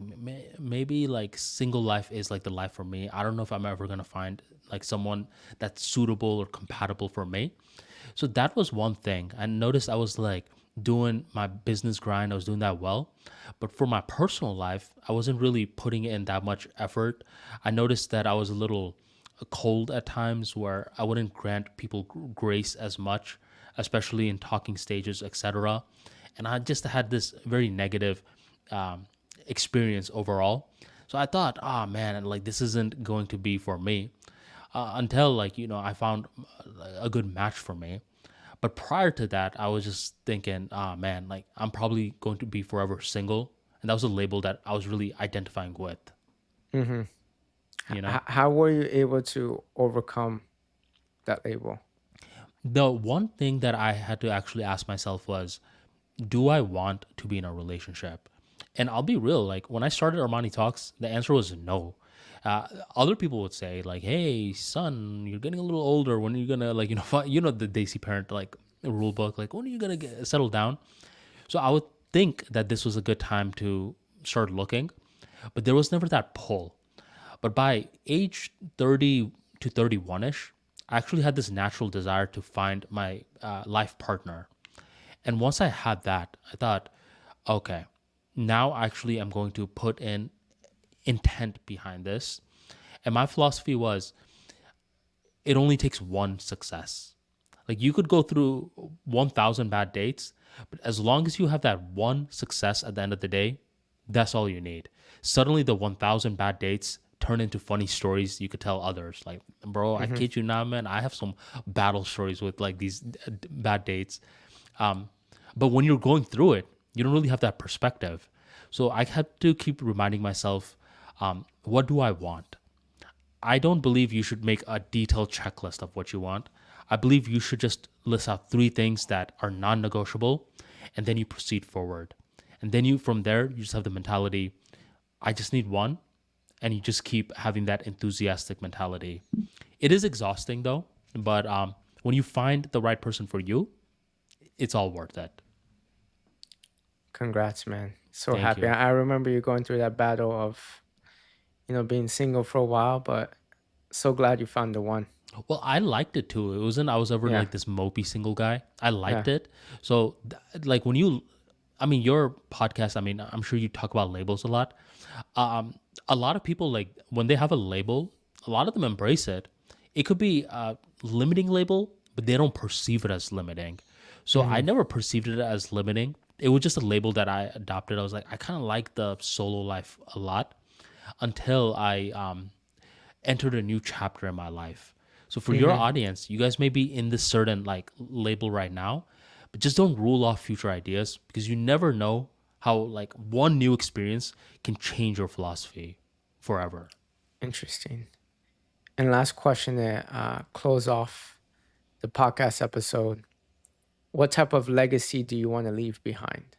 maybe like single life is like the life for me. I don't know if I'm ever gonna find like someone that's suitable or compatible for me. So that was one thing. I noticed I was like doing my business grind. I was doing that well. But for my personal life, I wasn't really putting in that much effort. I noticed that I was a little cold at times where I wouldn't grant people grace as much, especially in talking stages, etc. And I just had this very negative um, experience overall. So I thought, ah, man, like this isn't going to be for me until like I found a good match for me. But prior to that, I was just thinking, ah, man, like I'm probably going to be forever single, and that was a label that I was really identifying with. Hmm. You know, How were you able to overcome that label? the one thing that I had to actually ask myself was, do I want to be in a relationship? And I'll be real, like when I started Armani Talks, the answer was no. Uh, Other people would say like, "Hey, son, you're getting a little older. When are you gonna like the Daisy parent like rule book? Like when are you gonna settle down?" So I would think that this was a good time to start looking, but there was never that pull. But by age 30 to 31 ish, I actually had this natural desire to find my life partner. And once I had that, I thought, okay, now actually I'm going to put in intent behind this. And my philosophy was it only takes one success. Like you could go through 1,000 bad dates, but as long as you have that one success at the end of the day, that's all you need. Suddenly, the 1,000 bad dates turn into funny stories you could tell others. Like, bro, I Hmm. kid you not, man. I have some battle stories with like these bad dates. Um, but when you're going through it, you don't really have that perspective. So I had to keep reminding myself, what do I want? I don't believe you should make a detailed checklist of what you want. I believe you should just list out three things that are non negotiable and then you proceed forward. And then from there, you just have the mentality, I just need one. And you just keep having that enthusiastic mentality. It is exhausting though, but when you find the right person for you, it's all worth it. Congrats, man. So Thank happy. you. I remember you going through that battle of, being single for a while, but so glad you found the one. Well, I liked it too. It wasn't I was ever Yeah. like this mopey single guy. I Yeah. liked it. So like when you I mean your podcast, I mean, I'm sure you talk about labels a lot. Um a lot of people like when they have a label, a lot of them embrace it. It could be a limiting label, but they don't perceive it as limiting. So I Hmm. never perceived it as limiting. It was just a label that I adopted. I was like, I kind of like the solo life a lot until I entered a new chapter in my life. So for your Hmm. audience, you guys may be in this certain like label right now, but just don't rule off future ideas because you never know how like one new experience can change your philosophy forever. Interesting. And last question to close off the podcast episode. What type of legacy do you want to leave behind?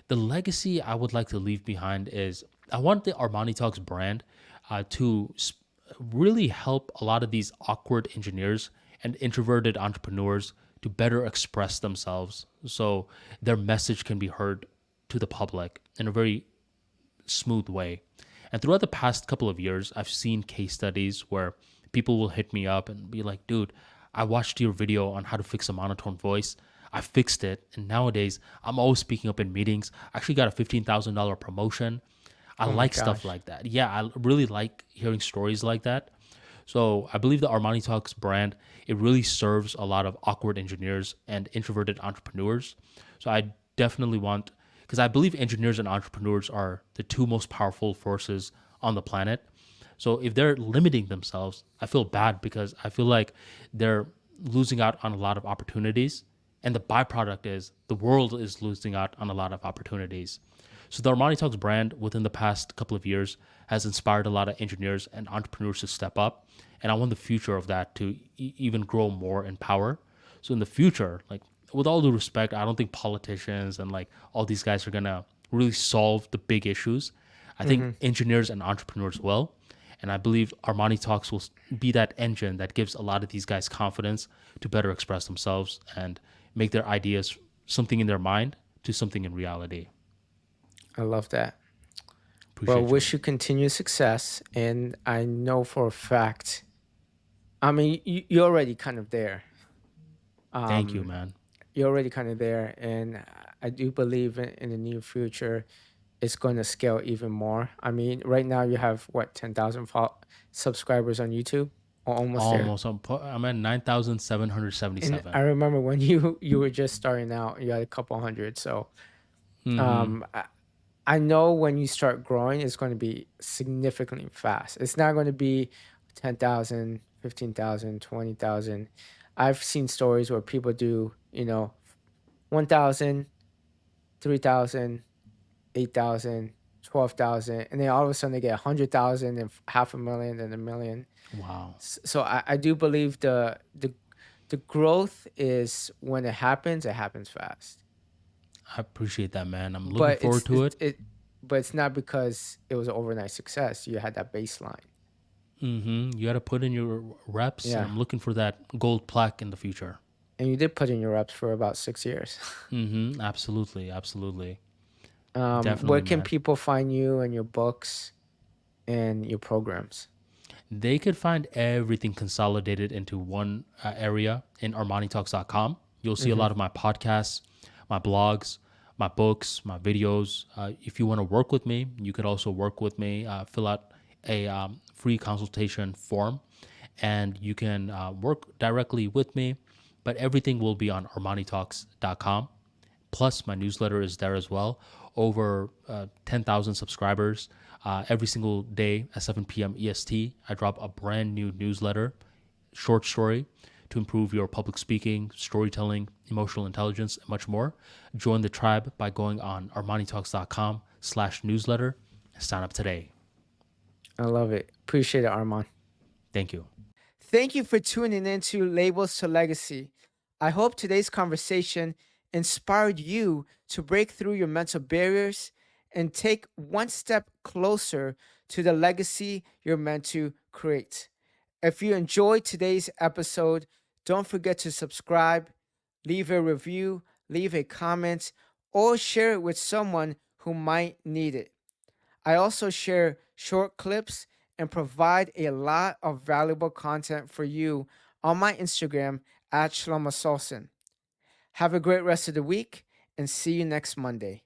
The legacy I would like to leave behind is I want the Armani Talks brand to really help a lot of these awkward engineers and introverted entrepreneurs to better express themselves so their message can be heard to the public in a very smooth way. And throughout the past couple of years, I've seen case studies where people will hit me up and be like, dude, I watched your video on how to fix a monotone voice. I fixed it. And nowadays, I'm always speaking up in meetings. I actually got a $15,000 promotion. I Oh my like stuff gosh. like that. Yeah, I really like hearing stories like that. So I believe the Armani Talks brand, it really serves a lot of awkward engineers and introverted entrepreneurs. So I definitely want, because I believe engineers and entrepreneurs are the two most powerful forces on the planet. So if they're limiting themselves, I feel bad because I feel like they're losing out on a lot of opportunities. And the byproduct is the world is losing out on a lot of opportunities. So the Armani Talks brand within the past couple of years has inspired a lot of engineers and entrepreneurs to step up. And I want the future of that to even grow more in power. So in the future, like with all due respect, I don't think politicians and like all these guys are gonna really solve the big issues. I think engineers and entrepreneurs will. And I believe Armani Talks will be that engine that gives a lot of these guys confidence to better express themselves and make their ideas something in their mind to something in reality. I love that. Well, Appreciate you. wish you continued success. And I know for a fact, I mean, you're already kind of there. Thank you, Um, man. you're already kind of there. And I do believe in the near future, it's going to scale even more. I mean, right now you have what, 10,000 subscribers on YouTube, or almost there. Almost. I'm at And I 9,777. remember when you were just starting out, you had a couple hundred. So Mm-hmm. um, I know when you start growing, it's going to be significantly fast. It's not going to be 10,000, 15,000, 20,000. I've seen stories where people do, 1,000, 3,000, 8,000, 12,000, and then all of a sudden they get 100,000 and half a million and a million. Wow. So I do believe the growth is when it happens fast. I appreciate that, man. I'm looking But forward to it. but it's not because it was an overnight success. You had that baseline. Mm-hmm. You got to put in your reps, and Yeah. I'm looking for that gold plaque in the future. And you did put in your reps for about 6 years. Mm-hmm. Absolutely. Absolutely. Where Definitely, can man. people find you and your books and your programs? They could find everything consolidated into one area in ArmaniTalks.com. You'll see a Hmm. lot of my podcasts, my blogs, my books, my videos. If you want to work with me, you could also work with me. Fill out a free consultation form, and you can work directly with me. But everything will be on ArmaniTalks.com. Plus, my newsletter is there as well. Over 10,000 subscribers. Every single day at 7 p.m. EST, I drop a brand new newsletter, short story, to improve your public speaking, storytelling, emotional intelligence, and much more. Join the tribe by going on armanitalks.com/newsletter and sign up today. I love it. Appreciate it, Armand. Thank you. Thank you for tuning in to Labels to Legacy. I hope today's conversation inspired you to break through your mental barriers and take one step closer to the legacy you're meant to create. If you enjoyed today's episode, don't forget to subscribe, leave a review, leave a comment, or share it with someone who might need it. I also share short clips and provide a lot of valuable content for you on my Instagram at Shelomo Solson. Have a great rest of the week and see you next Monday.